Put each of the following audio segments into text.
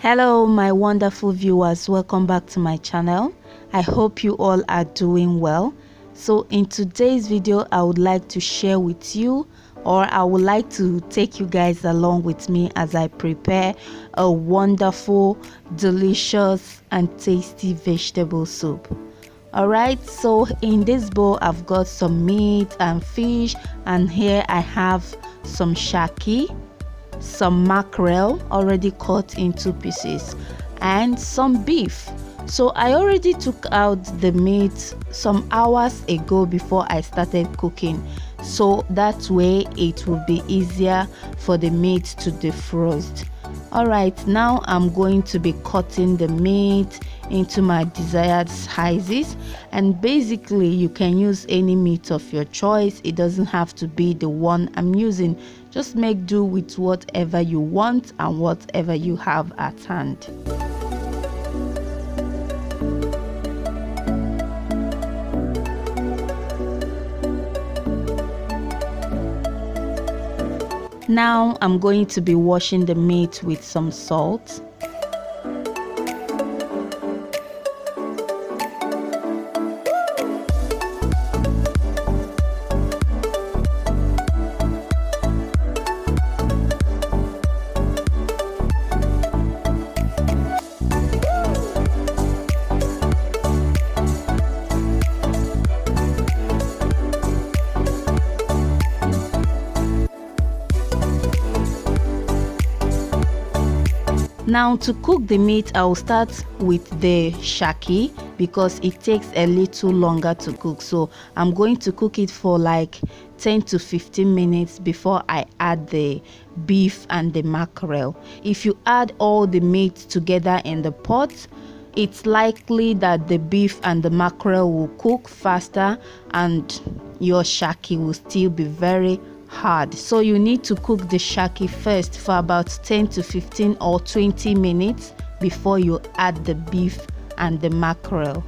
Hello my wonderful viewers, welcome back to my channel. I hope you all are doing well. So in today's video I would like to share with you, or I would like to take you guys along with me as I prepare a wonderful, delicious and tasty vegetable soup. Alright, so in this bowl I've got some meat and fish, and here I have some shaki, some mackerel already cut into pieces, and some beef. So I already took out the meat some hours ago before I started cooking, so that way it will be easier for the meat to defrost. Alright, now I'm going to be cutting the meat into my desired sizes, and basically you can use any meat of your choice. It doesn't have to be the one I'm using. Just make do with whatever you want and whatever you have at hand. Now I'm going to be washing the meat with some salt. Now to cook the meat, I will start with the shaki because it takes a little longer to cook. So I'm going to cook it for like 10 to 15 minutes before I add the beef and the mackerel. If you add all the meat together in the pot, it's likely that the beef and the mackerel will cook faster and your shaki will still be very hard. So you need to cook the shaki first for about 10 to 15 or 20 minutes before you add the beef and the mackerel.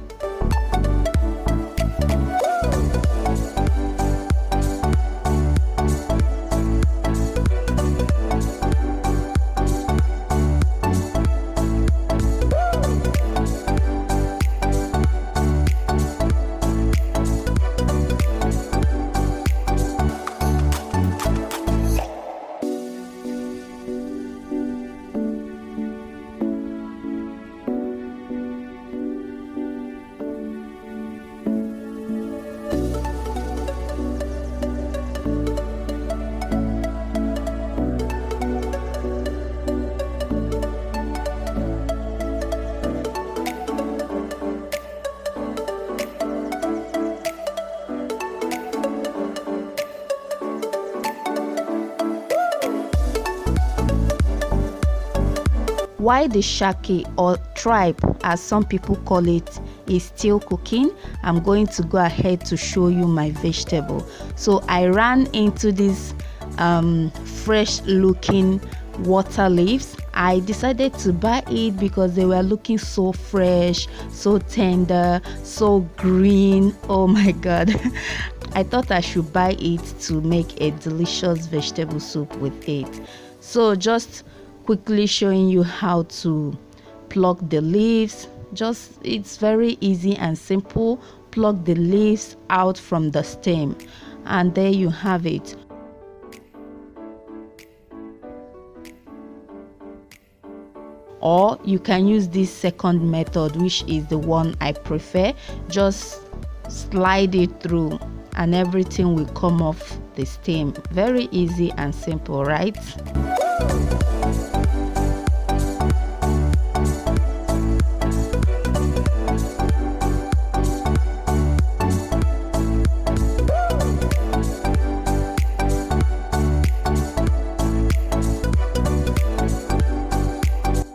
While the shaki, or tripe as some people call it, is still cooking, I'm going to go ahead to show you my vegetable. So I ran into these fresh looking water leaves. I decided to buy it because they were looking so fresh, so tender, so green. Oh my god. I thought I should buy it to make a delicious vegetable soup with it. So just quickly showing you how to pluck the leaves. It's very easy and simple. Pluck the leaves out from the stem, and there you have it. Or you can use this second method, which is the one I prefer. Just slide it through and everything will come off the stem. Very easy and simple, right?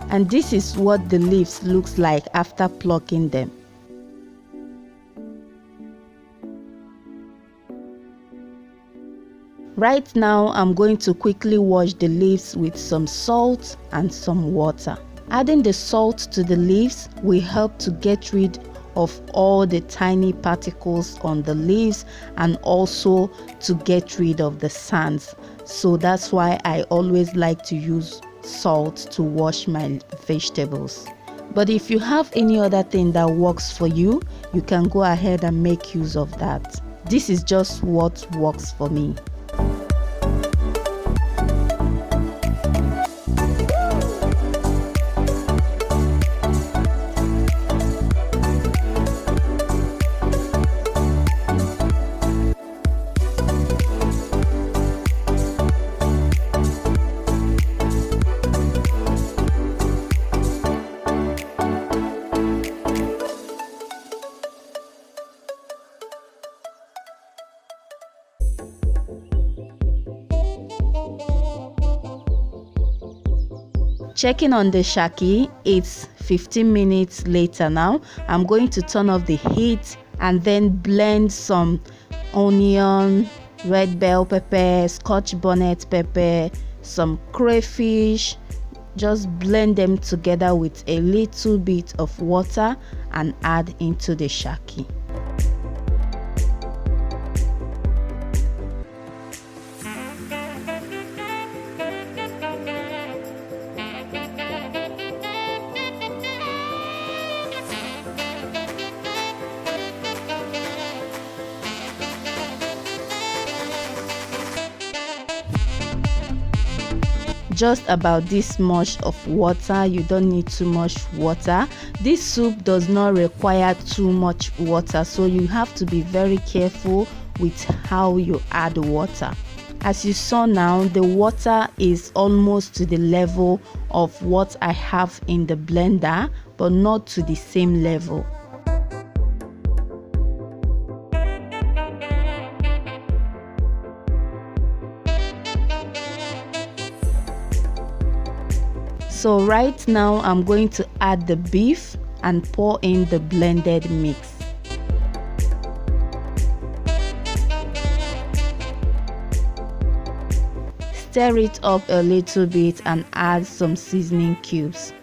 And this is what the leaves looks like after plucking them. Right now I'm going to quickly wash the leaves with some salt and some water. Adding the salt to the leaves will help to get rid of all the tiny particles on the leaves and also to get rid of the sands. So that's why I always like to use salt to wash my vegetables. But if you have any other thing that works for you, you can go ahead and make use of that. This is just what works for me. Checking on the shaki, it's 15 minutes later now. I'm going to turn off the heat and then blend some onion, red bell pepper, scotch bonnet pepper, some crayfish. Just blend them together with a little bit of water and add into the shaki. Just about this much of water. You don't need too much water. This soup does not require too much water, so you have to be very careful with how you add water. As you saw now, the water is almost to the level of what I have in the blender, but not to the same level. So right now I'm going to add the beef and pour in the blended mix. Stir it up a little bit and add some seasoning cubes.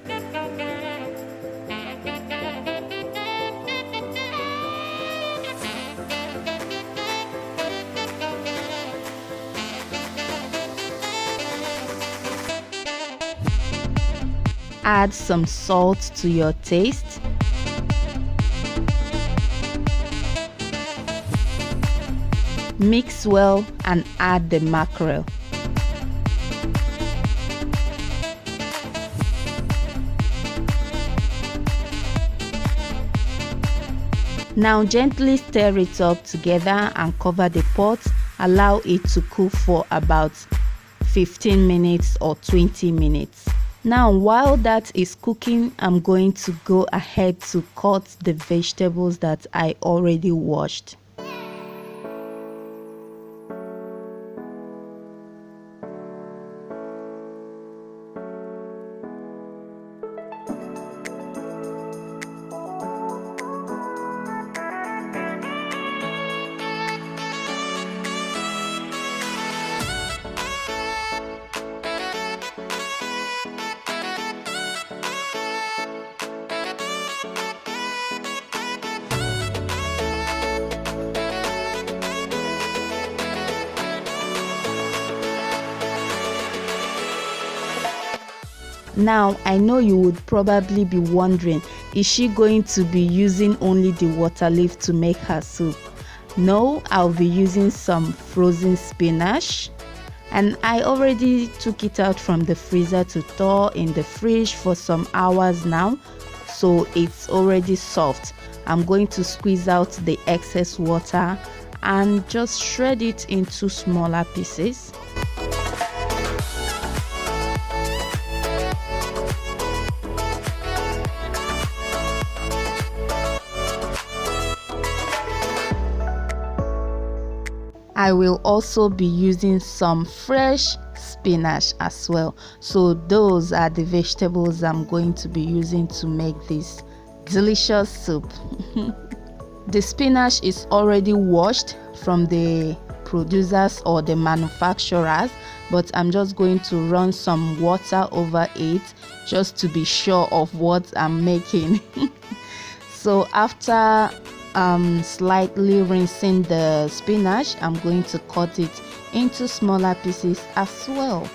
Add some salt to your taste. Mix well and add the mackerel. Now gently stir it up together and cover the pot. Allow it to cook for about 15 minutes or 20 minutes. Now while that is cooking, I'm going to go ahead to cut the vegetables that I already washed. Now I know you would probably be wondering, is she going to be using only the water leaf to make her soup? No, I'll be using some frozen spinach, and I already took it out from the freezer to thaw in the fridge for some hours now, so it's already soft. I'm going to squeeze out the excess water and just shred it into smaller pieces. I will also be using some fresh spinach as well. So those are the vegetables I'm going to be using to make this delicious soup. The spinach is already washed from the producers or the manufacturers, but I'm just going to run some water over it just to be sure of what I'm making. So after slightly rinsing the spinach, I'm going to cut it into smaller pieces as well.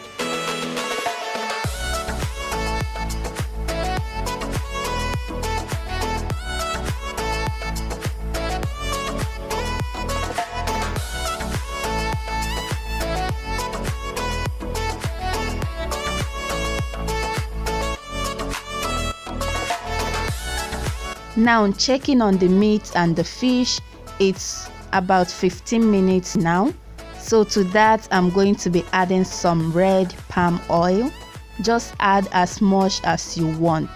Now checking on the meat and the fish, it's about 15 minutes now. So to that I'm going to be adding some red palm oil. Just add as much as you want.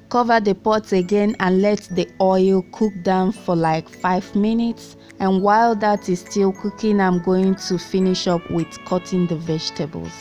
Cover the pot again and let the oil cook down for like 5 minutes. And while that is still cooking, I'm going to finish up with cutting the vegetables.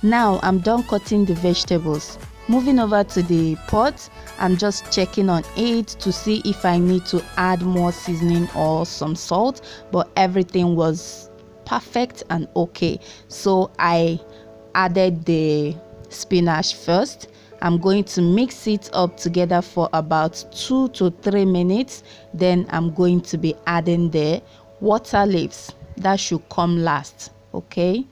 Now I'm done cutting the vegetables. Moving over to the pot, I'm just checking on it to see if I need to add more seasoning or some salt, but everything was perfect and okay. So I added the spinach first. I'm going to mix it up together for about 2 to 3 minutes. Then I'm going to be adding the water leaves. That should come last, okay?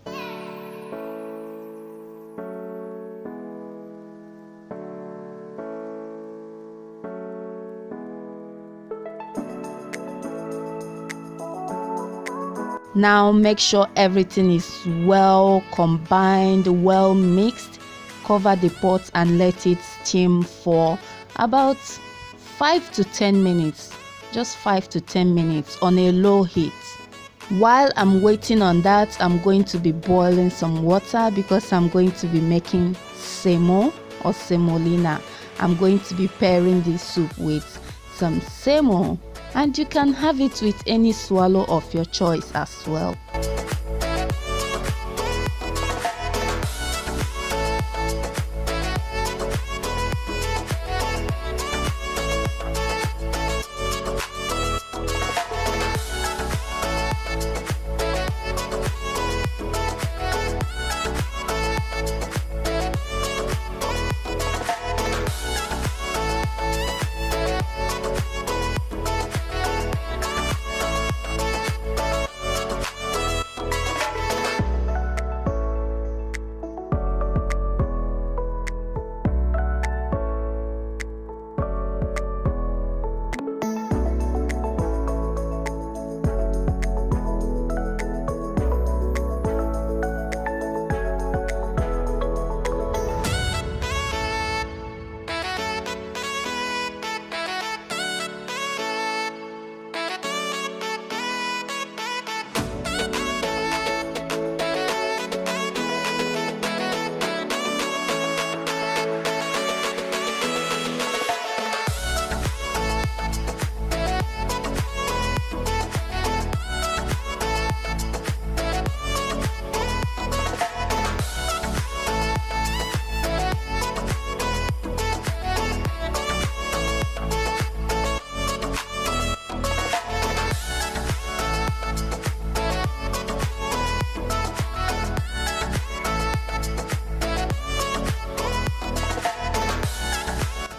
Now make sure everything is well combined, well mixed. Cover the pot and let it steam for about 5 to 10 minutes. Just 5 to 10 minutes on a low heat. While I'm waiting on that, I'm going to be boiling some water because I'm going to be making semo or semolina. I'm going to be pairing this soup with some semo. And you can have it with any swallow of your choice as well.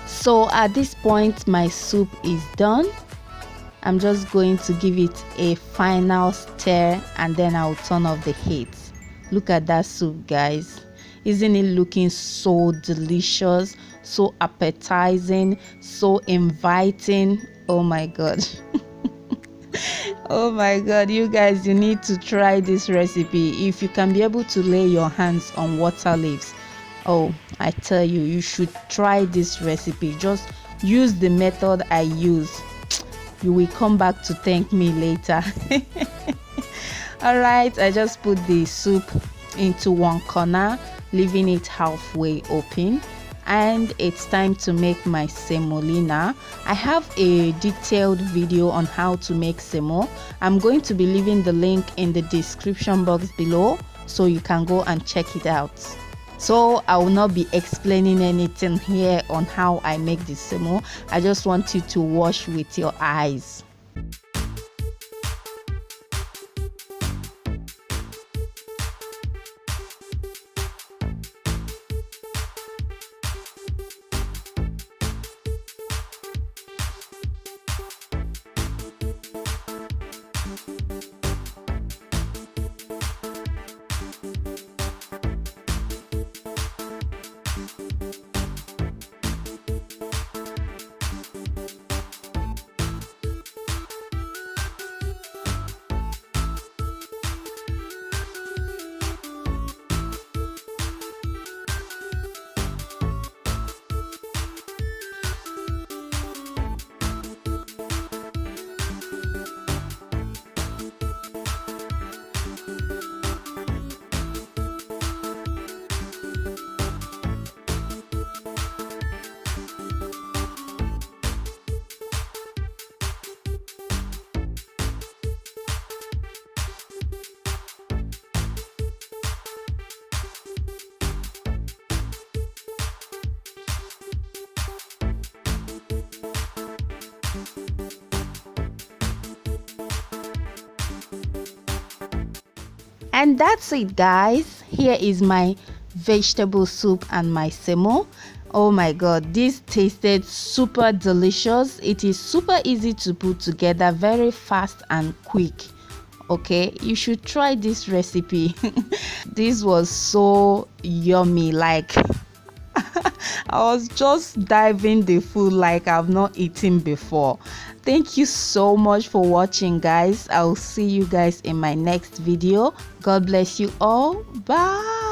So at this point my soup is done. I'm just going to give it a final stir and then I'll turn off the heat. Look at that soup, guys. Isn't it looking so delicious, so appetizing, so inviting? Oh my god. Oh my god, you guys, you need to try this recipe. If you can be able to lay your hands on water leaves, oh, I tell you, you should try this recipe. Just use the method I use. You will come back to thank me later. All right, I just put the soup into one corner, leaving it halfway open, and it's time to make my semolina. I have a detailed video on how to make semo. I'm going to be leaving the link in the description box below so you can go and check it out. So I will not be explaining anything here on how I make the semo. I just want you to watch with your eyes. And that's it, guys. Here is my vegetable soup and my semo. Oh my god, this tasted super delicious. It is super easy to put together, very fast and quick. Okay, you should try this recipe. This was so yummy, like I was just diving the food like I've not eaten before. Thank you so much for watching, guys. I'll see you guys in my next video. God bless you all. Bye.